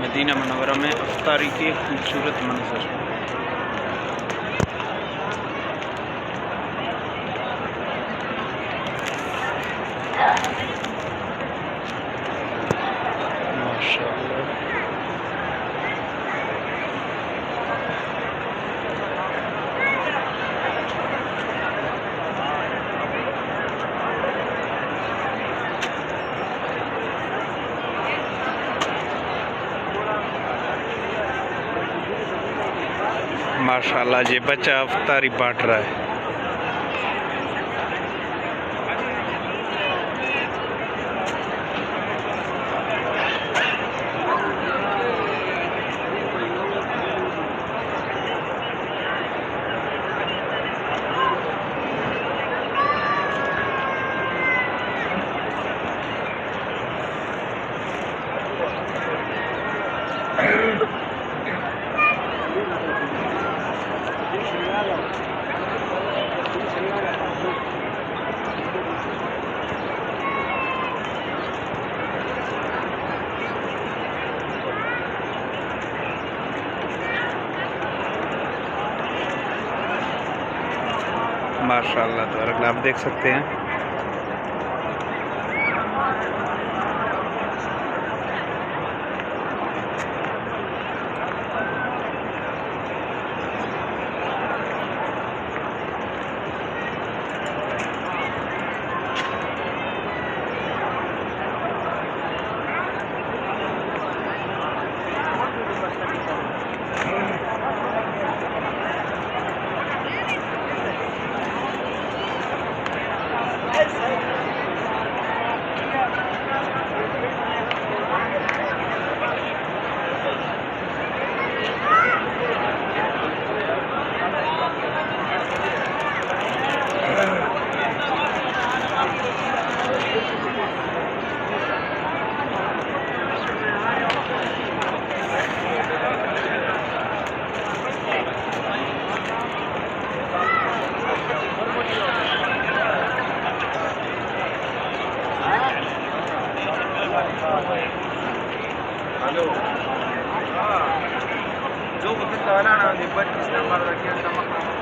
Medina Munawwara में इफ्तारी के खूबसूरत मंजर। माशाअल्लाह। माशाअल्लाह ये बच्चा इफ्तारी बांट रहा है। माशाअल्लाह तो आप देख सकते हैं। Halo. जो kita anak di Batis nomor lagi sama kamu.